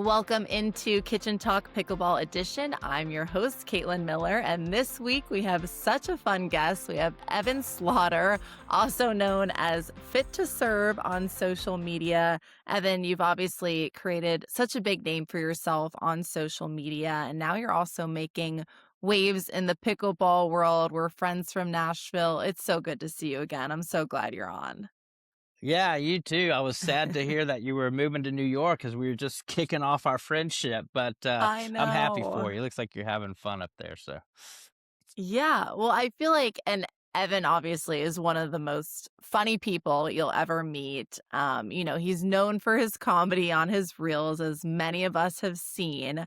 Welcome into Kitchen Talk Pickleball Edition. I'm your host, Caitlin Miller, and this week we have such a fun guest. We have Evan Slaughter, also known as Fit to Serve on social media. Evan, you've obviously created such a big name for yourself on social media, and now you're also making waves in the pickleball world. We're friends from Nashville. It's so good to see you again. I'm so glad you're on. Yeah, you too. I was sad to hear that you were moving to New York because we were just kicking off our friendship, but I I'm happy know. for you. Looks like you're having fun up there. So, Yeah, well, I feel like and Evan obviously is one of the most funny people you'll ever meet. He's known for his comedy on his reels, as many of us have seen.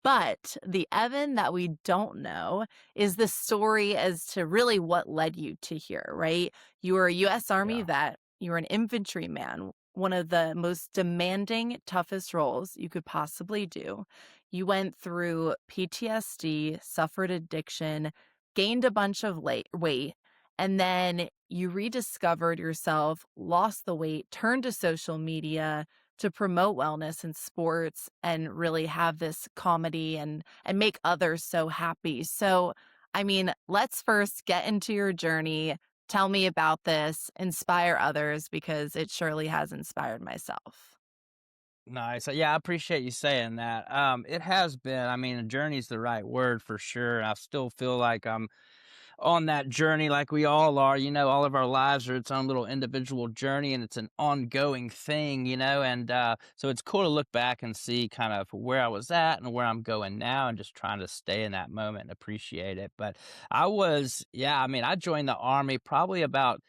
But the Evan that we don't know is the story as to really what led you to here, right? You were a US Army yeah. vet, you were an infantryman, one of the most demanding, toughest roles you could possibly do. You went through PTSD, suffered addiction, gained a bunch of weight, and then you rediscovered yourself, lost the weight, turned to social media to promote wellness in sports and really have this comedy and make others so happy. So, I mean, let's first get into your journey. Tell me about this, inspire others because it surely has inspired myself. Nice. Yeah, I appreciate you saying that. It has been, I mean, a journey's the right word for sure. I still feel like I'm on that journey like we all are. All of our lives are its own little individual journey and it's an ongoing thing, and so it's cool to look back and see kind of where I was at and where I'm going now and just trying to stay in that moment and appreciate it. But I mean, I joined the Army probably about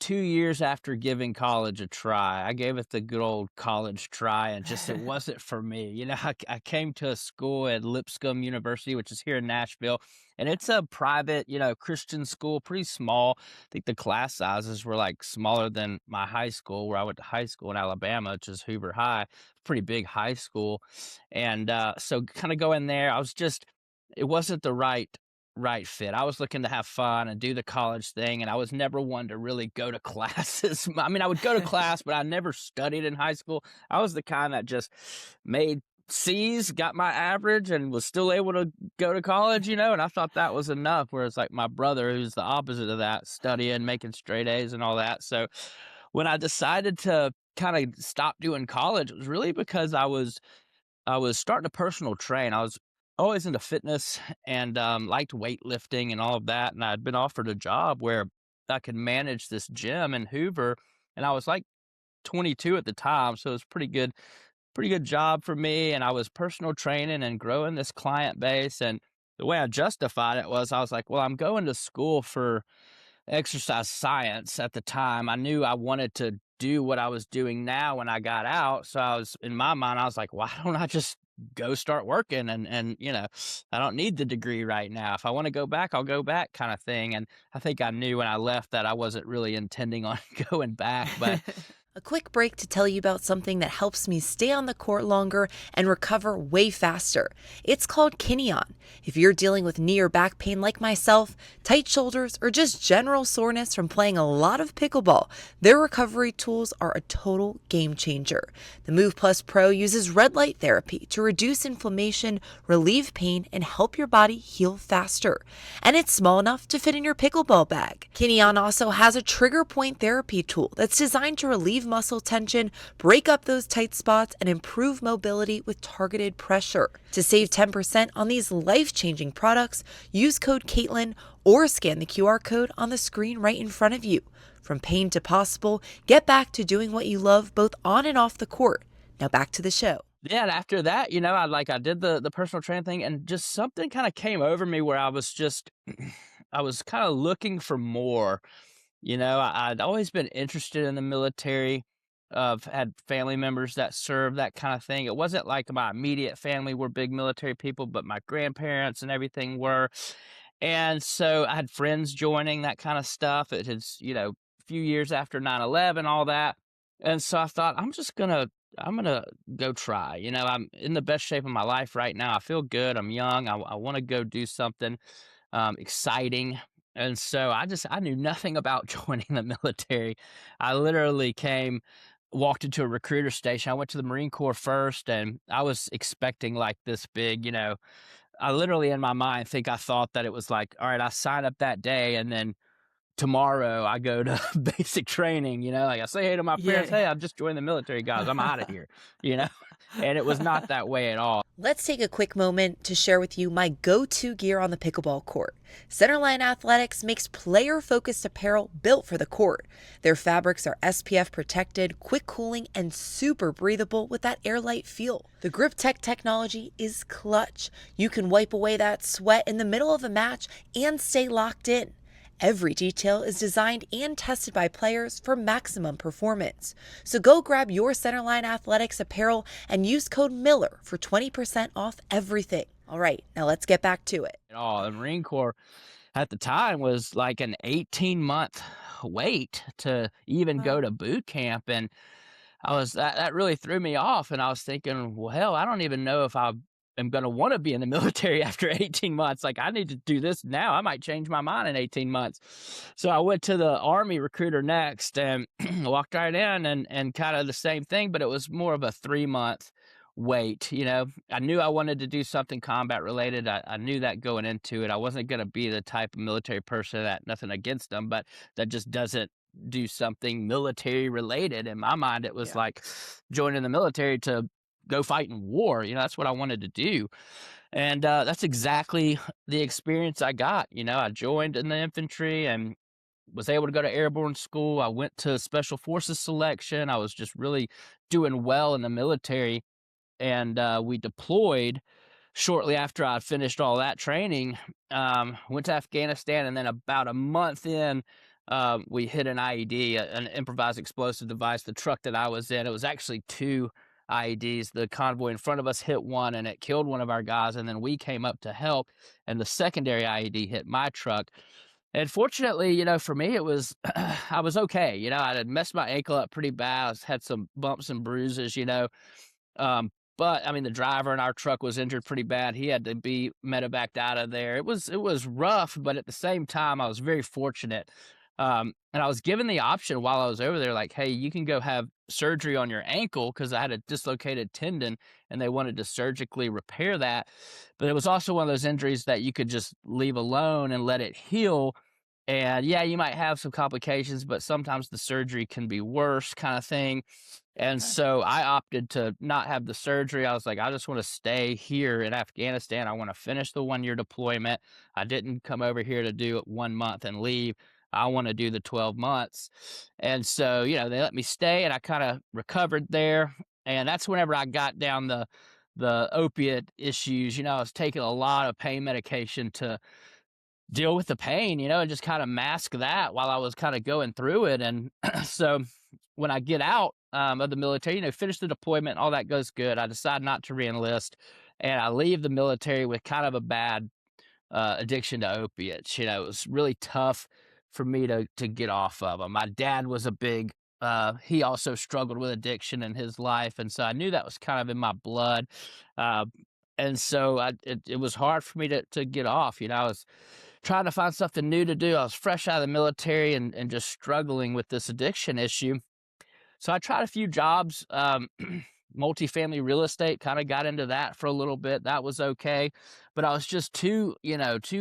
2 years after giving college a try. I gave it the good old college try and just it wasn't for me. I came to a school at Lipscomb University, which is here in Nashville, and it's a private, Christian school, pretty small. I think the class sizes were like smaller than my high school where I went to high school in Alabama, which is Hoover High, pretty big high school. And so kind of going there, it wasn't the right fit. I was looking to have fun and do the college thing, and I was never one to really go to classes. I mean, I would go to class, but I never studied in high school. I was the kind that just made C's, got my average, and was still able to go to college, and I thought that was enough. Whereas, like, my brother, who's the opposite of that, studying, making straight A's and all that. So when I decided to kind of stop doing college, it was really because I was starting to personal train. I was always into fitness and liked weightlifting and all of that. And I'd been offered a job where I could manage this gym in Hoover. And I was like 22 at the time. So it was pretty good job for me. And I was personal training and growing this client base. And the way I justified it was I was like, well, I'm going to school for exercise science at the time. I knew I wanted to do what I was doing now when I got out. So in my mind, I was like, why don't I just go start working and I don't need the degree right now. If I want to go back, I'll go back kind of thing. And I think I knew when I left that I wasn't really intending on going back, but A quick break to tell you about something that helps me stay on the court longer and recover way faster. It's called Kineon. If you're dealing with knee or back pain like myself, tight shoulders, or just general soreness from playing a lot of pickleball, their recovery tools are a total game changer. The Move Plus Pro uses red light therapy to reduce inflammation, relieve pain, and help your body heal faster. And it's small enough to fit in your pickleball bag. Kineon also has a trigger point therapy tool that's designed to relieve muscle tension, break up those tight spots, and improve mobility with targeted pressure. To save 10% on these life-changing products, use code Caitlin or scan the QR code on the screen right in front of you. From pain to possible, get back to doing what you love both on and off the court. Now back to the show. yeah, and after that, I did the personal training thing and just something kind of came over me where I was just I was kind of looking for more. I'd always been interested in the military. I've had family members that served, that kind of thing. It wasn't like my immediate family were big military people, but my grandparents and everything were. And so I had friends joining that kind of stuff. It is, a few years after 9/11, all that. And so I thought, I'm gonna go try. I'm in the best shape of my life right now. I feel good. I'm young. I want to go do something exciting. And so I knew nothing about joining the military. I literally came walked into a recruiter station. I went to the Marine Corps first, and I was expecting like this big, I literally in my mind think I thought that it was like, all right, I sign up that day and then tomorrow I go to basic training, like I say hey to my parents, Yeah. hey, I've just joined the military, guys. I'm out of here, you know, and it was not that way at all. Let's take a quick moment to share with you my go to gear on the pickleball court. Centerline Athletics makes player focused apparel built for the court. Their fabrics are SPF protected, quick cooling, and super breathable with that airlight feel. The Grip Tech technology is clutch. You can wipe away that sweat in the middle of a match and stay locked in. Every detail is designed and tested by players for maximum performance. So go grab your Centerline Athletics apparel and use code Miller for 20% off everything. All right, now let's get back to it. At all. The Marine Corps at the time was like an 18-month wait to even go Wow. to boot camp. And that really threw me off, and I was thinking, "Well, hell, I don't even know if I am gonna wanna be in the military after 18 months, like, I need to do this now, I might change my mind in 18 months." So I went to the Army recruiter next and walked right in and kinda the same thing, but it was more of a 3-month wait, I knew I wanted to do something combat related, I knew that going into it, I wasn't gonna be the type of military person that nothing against them, but that just doesn't do something military related. In my mind, it was Yeah. like joining the military to go fight in war. That's what I wanted to do. And that's exactly the experience I got. I joined in the infantry and was able to go to airborne school. I went to special forces selection. I was just really doing well in the military. And we deployed shortly after I finished all that training, went to Afghanistan, and then about a month in, we hit an IED, an improvised explosive device. The truck that I was in, it was actually two IEDs. The convoy in front of us hit one, and it killed one of our guys. And then we came up to help, and the secondary IED hit my truck. And fortunately, for me, it was I was okay. I had messed my ankle up pretty bad. Had some bumps and bruises. Um, but I mean, the driver in our truck was injured pretty bad. He had to be medevaced out of there. It was rough, but at the same time, I was very fortunate. And I was given the option while I was over there, like, hey, you can go have surgery on your ankle because I had a dislocated tendon, and they wanted to surgically repair that. But it was also one of those injuries that you could just leave alone and let it heal. And yeah, you might have some complications, but sometimes the surgery can be worse, kind of thing. And Okay. so I opted to not have the surgery. I was like, I just want to stay here in Afghanistan. I want to finish the 1 year deployment. I didn't come over here to do it 1 month and leave. I want to do the 12 months. And so, they let me stay, and I kind of recovered there. And that's whenever I got down the opiate issues. I was taking a lot of pain medication to deal with the pain, and just kind of mask that while I was kind of going through it. And so when I get out of the military, finish the deployment, all that goes good. I decide not to reenlist, and I leave the military with kind of a bad addiction to opiates. It was really tough for me to get off of them. My dad was a big he also struggled with addiction in his life, and so I knew that was kind of in my blood. Uh, and so it was hard for me to get off. I was trying to find something new to do. I was fresh out of the military and just struggling with this addiction issue. So I tried a few jobs, multifamily real estate, kind of got into that for a little bit. That was okay. But I was just too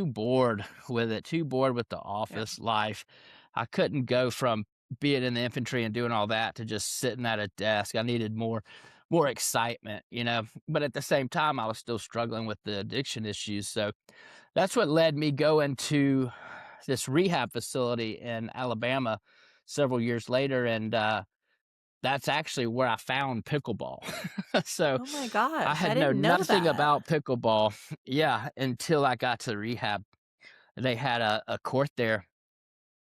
bored with it, too bored with the Yeah. office life. I couldn't go from being in the infantry and doing all that to just sitting at a desk. I needed more excitement. But at the same time, I was still struggling with the addiction issues. So that's what led me going to this rehab facility in Alabama several years later. And that's actually where I found pickleball. So Oh my I gosh, I had known didn't know nothing that. about pickleball, yeah, until I got to rehab. They had a court there,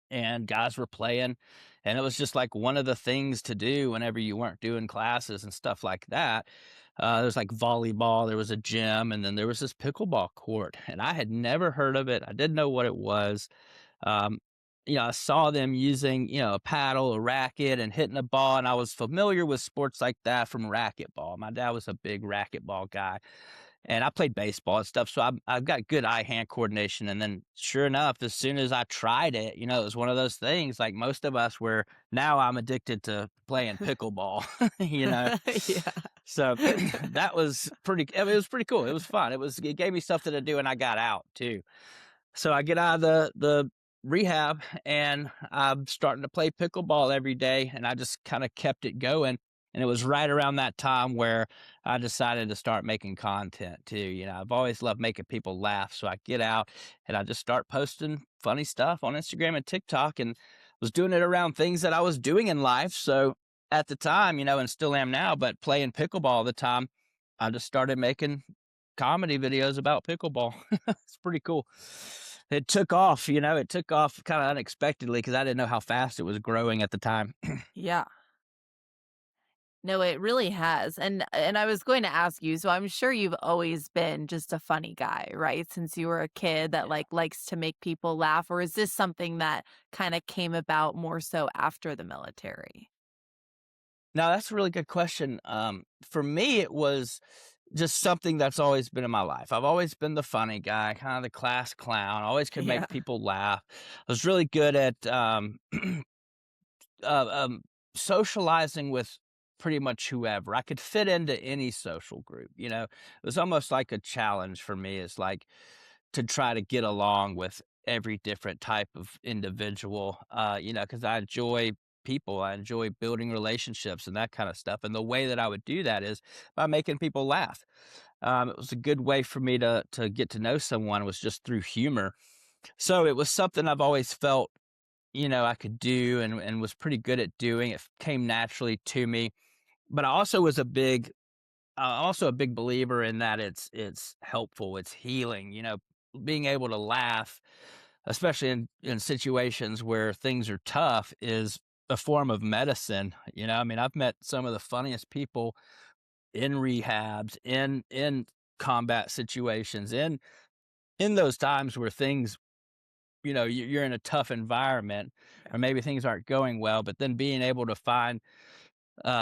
and guys were playing, and it was just like one of the things to do whenever you weren't doing classes and stuff like that. There was like volleyball, there was a gym, and then there was this pickleball court, and I had never heard of it. I didn't know what it was. Um, I saw them using, a paddle, a racket, and hitting a ball, and I was familiar with sports like that from racquetball. My dad was a big racquetball guy, and I played baseball and stuff, so I've got good eye-hand coordination, and then sure enough, as soon as I tried it, it was one of those things like most of us where now I'm addicted to playing pickleball, you know? Yeah. So, that was I mean, it was pretty cool, it was fun, it gave me something to do, and I got out too. So I get out of the rehab and I'm starting to play pickleball every day, and I just kind of kept it going. And it was right around that time where I decided to start making content too. I've always loved making people laugh. So I get out and I just start posting funny stuff on Instagram and TikTok, and was doing it around things that I was doing in life. So at the time, and still am now, but playing pickleball all the time, I just started making comedy videos about pickleball. It's pretty cool. It took off, it took off kinda unexpectedly because I didn't know how fast it was growing at the time. Yeah. No, it really has. And I was going to ask you, so I'm sure you've always been just a funny guy, right? Since you were a kid that Yeah. like likes to make people laugh, or is this something that kind of came about more so after the military? No, that's a really good question. For me, it was just something that's always been in my life. I've always been the funny guy, kinda the class clown, always could Yeah. make people laugh. I was really good at, uh, socializing with pretty much whoever. I could fit into any social group. It was almost like a challenge for me. It's like to try to get along with every different type of individual. Because I enjoy people. I enjoy building relationships and that kind of stuff. And the way that I would do that is by making people laugh. It was a good way for me to get to know someone was just through humor. So it was something I've always felt I could do and was pretty good at doing. It came naturally to me. But I also was also a big believer in that it's helpful, it's healing, being able to laugh, especially in situations where things are tough, is a form of medicine. I mean, I've met some of the funniest people in rehabs, in combat situations, in those times where things you're in a tough environment, Yeah. or maybe things aren't going well, but then being able to find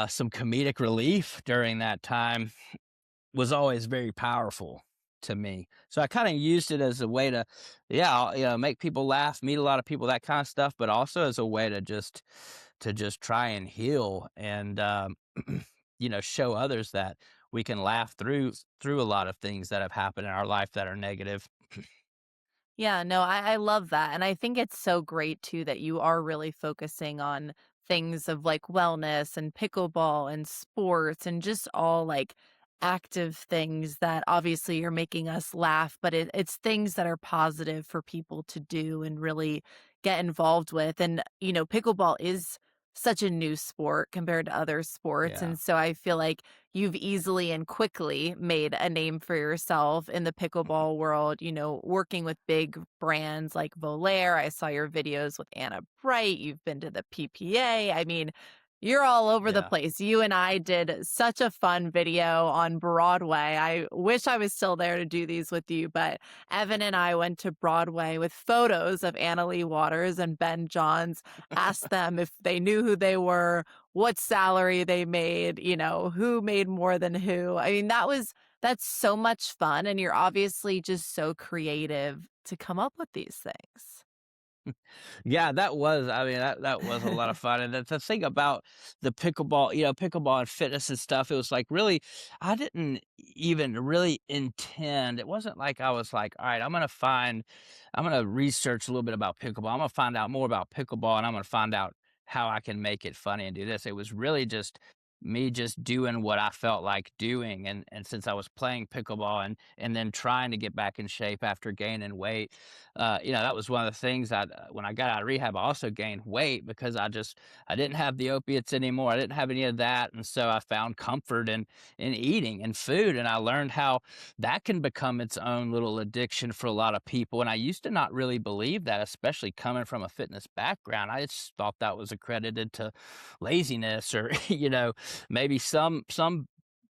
some comedic relief during that time was always very powerful to me. So I kind of used it as a way to, yeah, make people laugh, meet a lot of people, that kind of stuff, but also as a way to just try and heal and show others that we can laugh through a lot of things that have happened in our life that are negative. Yeah, no, I love that. And I think it's so great too that you are really focusing on things of like wellness and pickleball and sports and just all like active things that obviously are making us laugh, but it's things that are positive for people to do and really get involved with. And, pickleball is such a new sport compared to other sports. Yeah. And so I feel like you've easily and quickly made a name for yourself in the pickleball world, working with big brands like Volair. I saw your videos with Anna Bright. You've been to the PPA. I mean, you're all over the Yeah. place. You and I did such a fun video on Broadway. I wish I was still there to do these with you, but Evan and I went to Broadway with photos of Anna Lee Waters and Ben Johns, asked them if they knew who they were, what salary they made, who made more than who. I mean, that's so much fun. And you're obviously just so creative to come up with these things. Yeah, I mean, that was a lot of fun, and the thing about the pickleball, pickleball and fitness and stuff, it was like really I didn't even really intend. It wasn't like I was like, "All right, I'm gonna research a little bit about pickleball. I'm gonna find out more about pickleball, and I'm gonna find out how I can make it funny and do this." It was really just me just doing what I felt like doing, and since I was playing pickleball and then trying to get back in shape after gaining weight, that was one of the things that when I got out of rehab, I also gained weight because I didn't have the opiates anymore. I didn't have any of that, and so I found comfort in eating and food, and I learned how that can become its own little addiction for a lot of people. And I used to not really believe that, especially coming from a fitness background. I just thought that was accredited to laziness or maybe some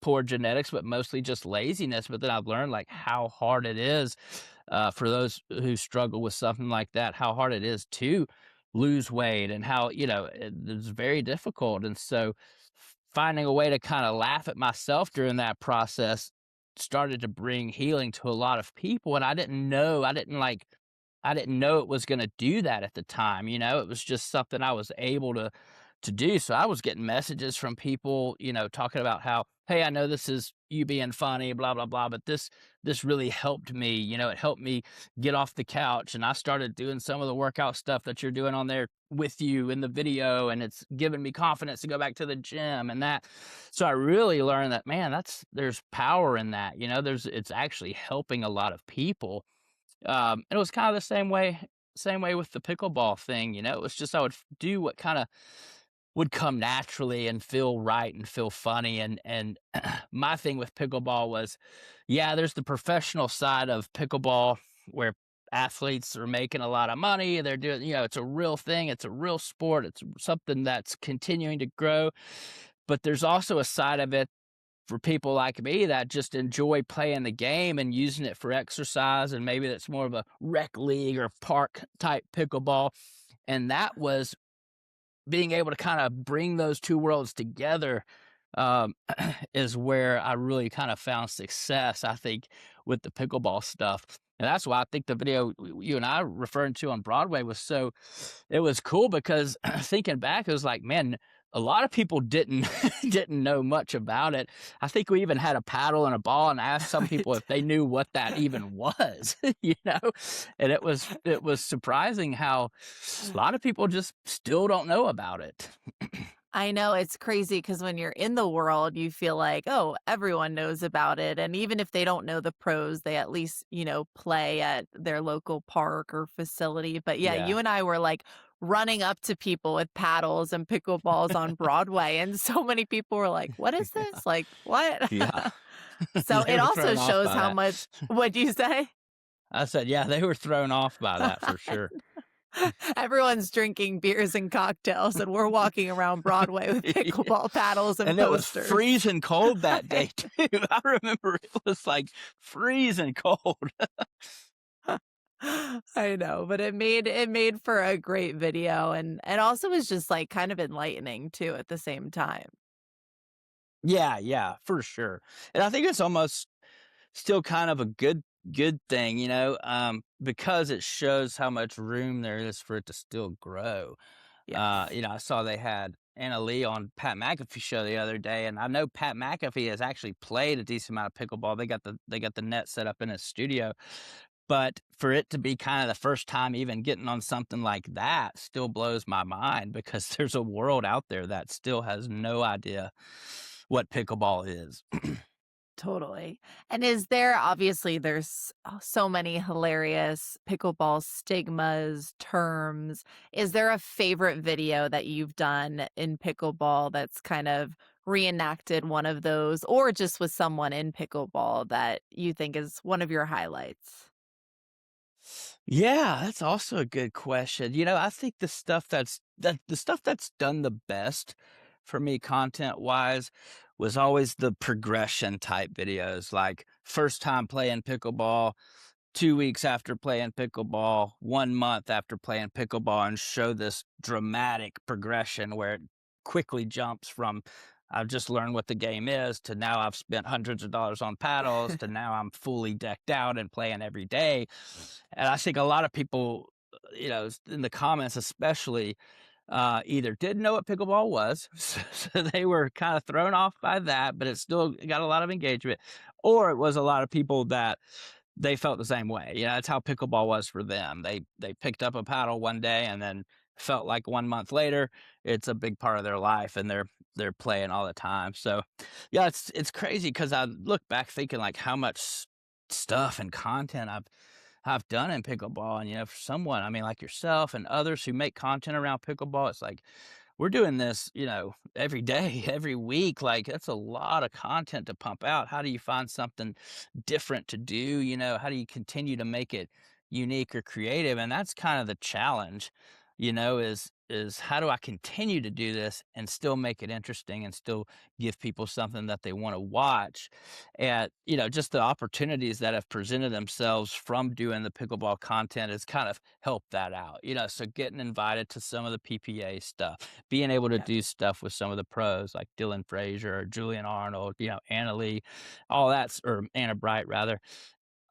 poor genetics, but mostly just laziness. But then I've learned like how hard it is for those who struggle with something like that, how hard it is to lose weight and how, it's very difficult. And so finding a way to kind of laugh at myself during that process started to bring healing to a lot of people. And I didn't know it was gonna do that at the time, it was just something I was able to do. So I was getting messages from people, talking about how, "Hey, I know this is you being funny, blah, blah, blah, but this really helped me, it helped me get off the couch, and I started doing some of the workout stuff that you're doing on there with you in the video, and it's given me confidence to go back to the gym," and that so I really learned that, man, there's power in that, it's actually helping a lot of people. And it was kinda the same way with the pickleball thing, it was just I would do what kinda would come naturally and feel right and feel funny, and my thing with pickleball was, yeah, there's the professional side of pickleball where athletes are making a lot of money, they're doing it's a real thing, it's a real sport, it's something that's continuing to grow, but there's also a side of it for people like me that just enjoy playing the game and using it for exercise, and maybe that's more of a rec league or park type pickleball. And that was being able to kind of bring those two worlds together, um, is where I really kind of found success, I think, with the pickleball stuff. And that's why I think the video you and I referring to on Broadway was so it was cool because thinking back, it was like, man, a lot of people didn't didn't know much about it. I think we even had a paddle and a ball and asked some people Right. if they knew what that even was, you know? And it was surprising how a lot of people just still don't know about it. I know it's crazy because when you're in the world, you feel like, oh, everyone knows about it. And even if they don't know the pros, they at least, play at their local park or facility. But yeah, Yeah. you and I were like running up to people with paddles and pickleballs on Broadway. And so many people were like, what is Yeah. this? Like, what? Yeah. So They it were also thrown off shows by how that. much, what'd you say? I said, "Yeah, they were thrown off by that for sure." Everyone's drinking beers and cocktails, and we're walking around Broadway with Yeah, pickleball paddles and and it was posters. freezing cold that day Right. too. I remember it was, like, freezing cold. I know, but it made for a great video and also was just, like, kind of enlightening too at the same time. Yeah, yeah, for sure, and I think it's almost still kind of a good thing, because it shows how much room there is for it to still grow. Yes. I saw they had Anna Lee on Pat McAfee show the other day, and I know Pat McAfee has actually played a decent amount of pickleball. They got the net set up in his studio, but for it to be kind of the first time even getting on something like that still blows my mind because there's a world out there that still has no idea what pickleball is. Totally. And is there obviously there's so many hilarious pickleball stigmas, terms. Is there a favorite video that you've done in pickleball that's kind of reenacted one of those or just with someone in pickleball that you think is one of your highlights? Yeah, that's also a good question. I think the stuff that's done the best for me content wise was always the progression type videos, like first time playing pickleball, 2 weeks after playing pickleball, 1 month after playing pickleball, and show this dramatic progression where it quickly jumps from I've just learned what the game is to now I've spent hundreds of dollars on paddles to now I'm fully decked out and playing every day. And I think a lot of people, in the comments especially, either didn't know what pickleball was, so they were kind of thrown off by that, but it still got a lot of engagement, or it was a lot of people that they felt the same way. That's how pickleball was for them. They picked up a paddle one day and then felt like 1 month later it's a big part of their life and they're playing all the time. So yeah, it's crazy because I look back thinking like how much stuff and content I've done in pickleball. And for someone, I mean, like yourself and others who make content around pickleball, it's like we're doing this, every day, every week. Like that's a lot of content to pump out. How do you find something different to do? How do you continue to make it unique or creative? And that's kind of the challenge, is is how do I continue to do this and still make it interesting and still give people something that they want to watch? And, just the opportunities that have presented themselves from doing the pickleball content has kind of helped that out. So getting invited to some of the PPA stuff, being able to Yeah. do stuff with some of the pros like Dylan Frazier or Julian Arnold, Anna Lee, all that's, or Anna Bright rather,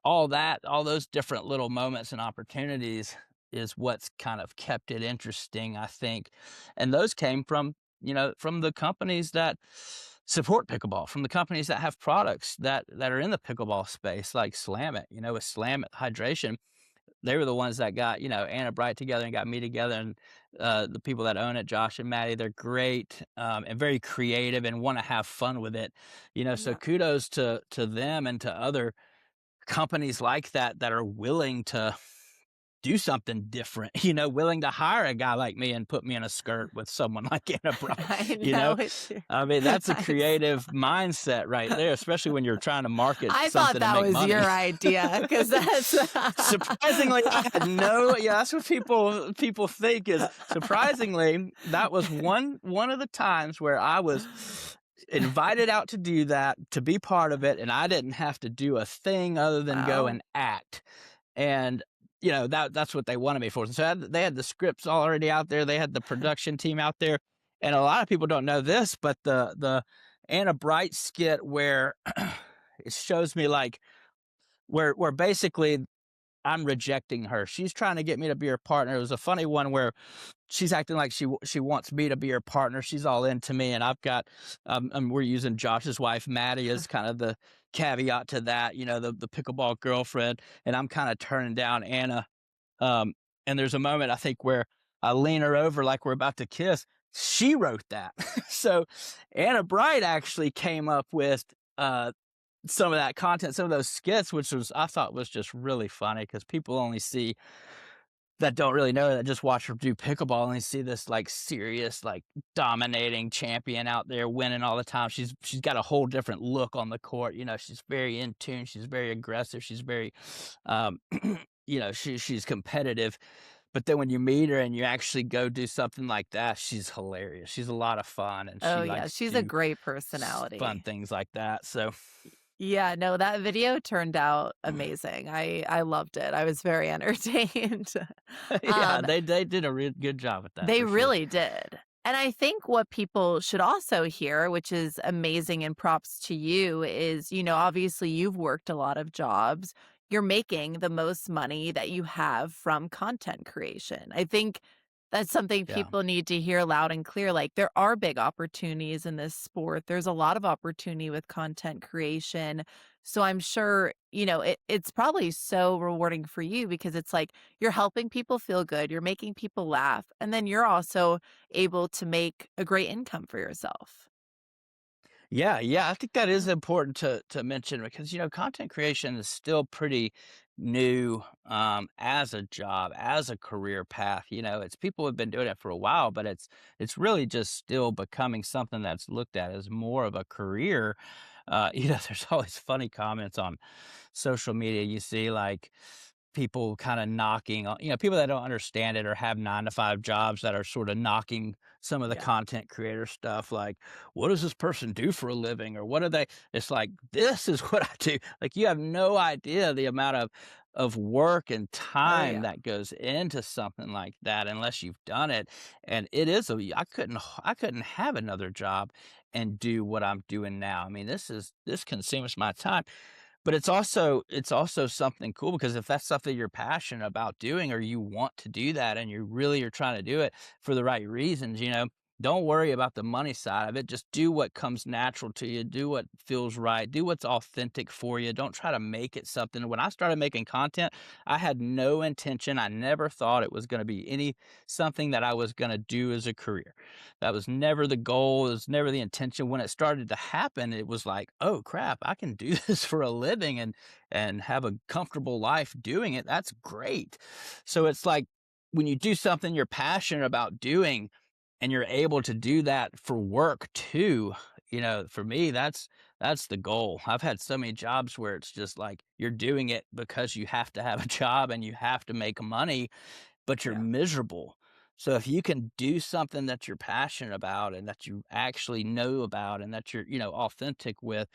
all those different little moments and opportunities is what's kind of kept it interesting, I think. And those came from, from the companies that support pickleball, from the companies that have products that are in the pickleball space, like Slam It, with Slam It Hydration. They were the ones that got, Anna Bright together and got me together, and the people that own it, Josh and Maddie, they're great, and very creative and want to have fun with it. So Yeah. kudos to them and to other companies like that that are willing to do something different, willing to hire a guy like me and put me in a skirt with someone like Anna Bright, I you know know? it's I mean, that's a I s creative mindset right there, especially when you're trying to market I thought something and that make was money. your idea, because that's Surprisingly, I had no, yeah, that's what people think is surprisingly, that was one of the times where I was invited out to do that, to be part of it, and I didn't have to do a thing other than go Wow. and act. And, that's what they wanted me for. So they had the scripts already out there, they had the production team out there, and a lot of people don't know this, but the Anna Bright skit where it shows me, like, where basically I'm rejecting her. She's trying to get me to be her partner. It was a funny one where she's acting like she wants me to be her partner. She's all into me, and I've got we're using Josh's wife Maddie as kind of the caveat to that. The pickleball girlfriend, and I'm kind of turning down Anna. Um, and there's a moment I think where I lean her over like we're about to kiss. She wrote that, so Anna Bright actually came up with some of that content, some of those skits, which was I thought was just really funny because people only see that don't really know that just watch her do pickleball and they see this like serious, like dominating champion out there winning all the time. She's got a whole different look on the court. She's very in tune. She's very aggressive. She's very, um, she's competitive. But then when you meet her and you actually go do something like that, she's hilarious. She's a lot of fun, and Oh, she yeah, likes to she's a do great fun personality. things like that. So Yeah, no, that video turned out amazing. I loved it. I was very entertained. yeah, Um, they did a real good job at that they for sure. really did. And I think what people should also hear, which is amazing and props to you, is, obviously you've worked a lot of jobs. You're making the most money that you have from content creation. I think that's something Yeah. people need to hear loud and clear. Like, there are big opportunities in this sport. There's a lot of opportunity with content creation. So I'm sure, it's probably so rewarding for you, because it's like you're helping people feel good, you're making people laugh, and then you're also able to make a great income for yourself. Yeah, yeah, I think that is Yeah. important to mention because, content creation is still pretty new, as a job, as a career path. It's people have been doing it for a while, but it's really just still becoming something that's looked at as more of a career. There's always funny comments on social media. You see like people kind of knocking on, people that don't understand it or have 9 to 5 jobs that are sort of knocking some of the Yeah. content creator stuff, like, what does this person do for a living? Or what are they? It's like, this is what I do. Like, you have no idea the amount of work and Oh, time yeah. that goes into something like that unless you've done it. And it is I couldn't have another job and do what I'm doing now. I mean, this consumes my time, but it's also something cool because if that's something you're passionate about doing or you want to do that and you really are trying to do it for the right reasons, don't worry about the money side of it. Just do what comes natural to you. Do what feels right. Do what's authentic for you. Don't try to make it something. When I started making content, I had no intention. I never thought it was going to be something that I was going to do as a career. That was never the goal. It was never the intention. When it started to happen, it was like, oh crap, I can do this for a living and have a comfortable life doing it. That's great. So it's like when you do something you're passionate about doing and you're able to do that for work too, for me, that's the goal. I've had so many jobs where it's just like you're doing it because you have to have a job and you have to make money, but you're Yeah. miserable. So if you can do something that you're passionate about and that you actually know about and that you're, authentic with,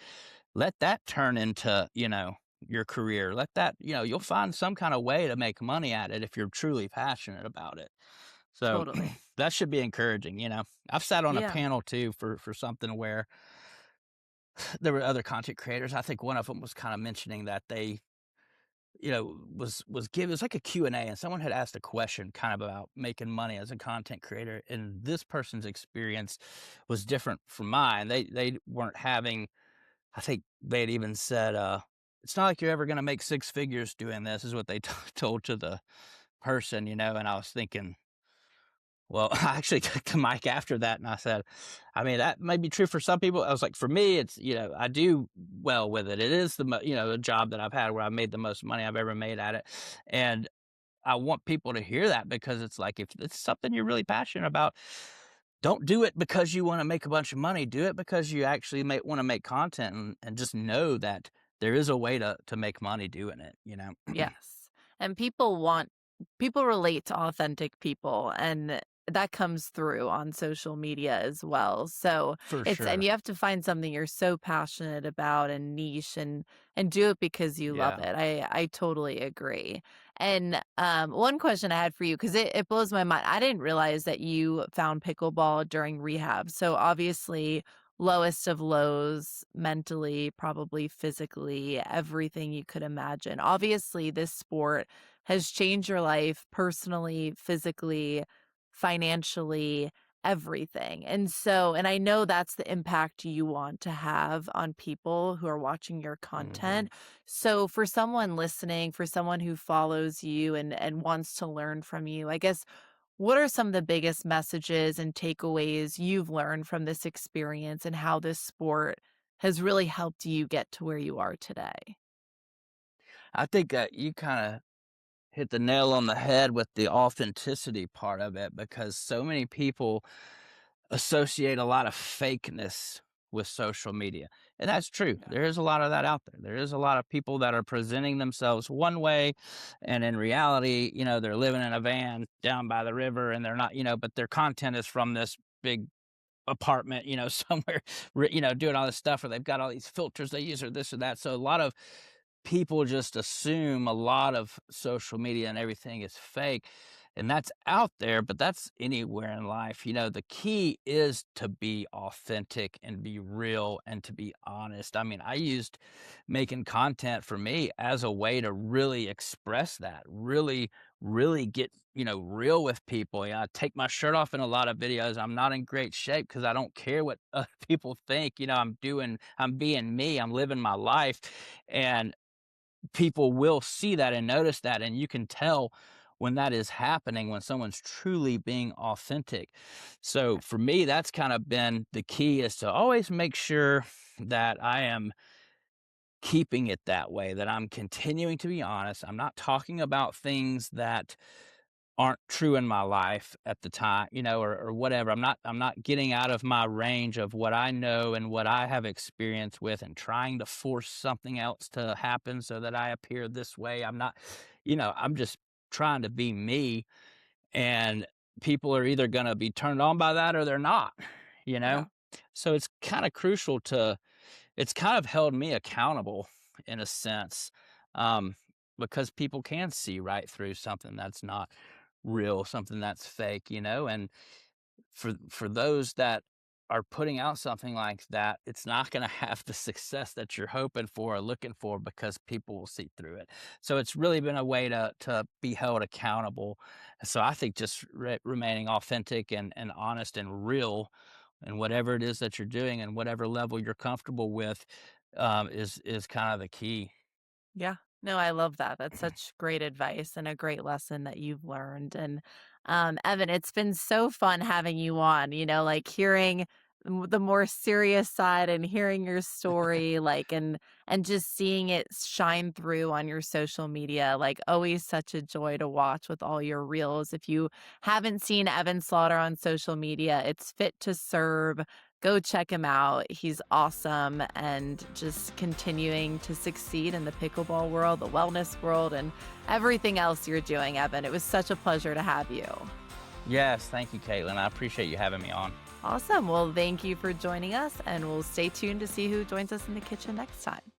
let that turn into, your career. Let that, you'll find some kind of way to make money at it if you're truly passionate about it. So Totally. that should be encouraging. I've sat on a Yeah. panel too for something where there were other content creators. I think one of them was kind of mentioning that they, was given, it was like a Q&A, and someone had asked a question kind of about making money as a content creator, and this person's experience was different from mine. They weren't having, I think they had even said, it's not like you're ever going to make six figures doing this, is what they told to the person, and I was thinking, well, I actually took the mic after that and I said, I mean, that might be true for some people. I was like, for me, it's, I do well with it. It is the job that I've had where I've made the most money I've ever made at it. And I want people to hear that, because it's like, if it's something you're really passionate about, don't do it because you want to make a bunch of money. Do it because you actually want to make content, and just know that there is a way to make money doing it. Yes. And people relate to authentic people, and that comes through on social media as well. So For and sure. you have to find something you're so passionate about and niche, and do it because you love Yeah. it. I totally agree. And one question I had for you, because it blows my mind. I didn't realize that you found pickleball during rehab. So obviously lowest of lows mentally, probably physically, everything you could imagine. Obviously, this sport has changed your life personally, physically, financially, everything. And I know that's the impact you want to have on people who are watching your Hmm. content. So for someone listening, for someone who follows you and wants to learn from you, I guess what are some of the biggest messages and takeaways you've learned from this experience and how this sport has really helped you get to where you are today? I think that you kind of hit the nail on the head with the authenticity part of it, because so many people associate a lot of fakeness with social media. And that's true. Yeah. There is a lot of that out there. There is a lot of people that are presenting themselves one way, and in reality, they're living in a van down by the river, and they're not, but their content is from this big apartment, somewhere, doing all this stuff, or they've got all these filters they use, or this or that. So a lot of people just assume a lot of social media and everything is fake, and that's out there, but that's anywhere in life. The key is to be authentic and be real and to be honest. I mean, I used making content for me as a way to really express that, really get, real with people. I take my shirt off in a lot of videos. I'm not in great shape because I don't care what other people think. I'm being me, I'm living my life. And people will see that and notice that, and you can tell when that is happening, when someone's truly being authentic. So Right. for me, that's kind of been the key, is to always make sure that I am keeping it that way, that I'm continuing to be honest. I'm not talking about things that aren't true in my life at the time, or whatever. I'm not getting out of my range of what I know and what I have experience with, and trying to force something else to happen so that I appear this way. I'm not, I'm just trying to be me, and people are either going to be turned on by that or they're not, you know? Yeah. So it's kind of held me accountable in a sense, um, because people can see right through something that's not real, something that's fake, and for those that are putting out something like that, it's not going to have the success that you're hoping for or looking for, because people will see through it. So it's really been a way to be held accountable. So I think just remaining authentic and honest and real, and whatever it is that you're doing and whatever level you're comfortable with, is kind of the key. Yeah. No, I love that. That's such great advice and a great lesson that you've learned. And Evan, it's been so fun having you on, like hearing the more serious side and hearing your story, like and just seeing it shine through on your social media. Like always such a joy to watch with all your reels. If you haven't seen Evan Slaughter on social media, it's Fit to Serve. Go check him out. He's awesome and just continuing to succeed in the pickleball world, the wellness world, and everything else you're doing, Evan. It was such a pleasure to have you. Yes, thank you, Caitlin. I appreciate you having me on. Awesome. Well, thank you for joining us, and we'll stay tuned to see who joins us in the kitchen next time.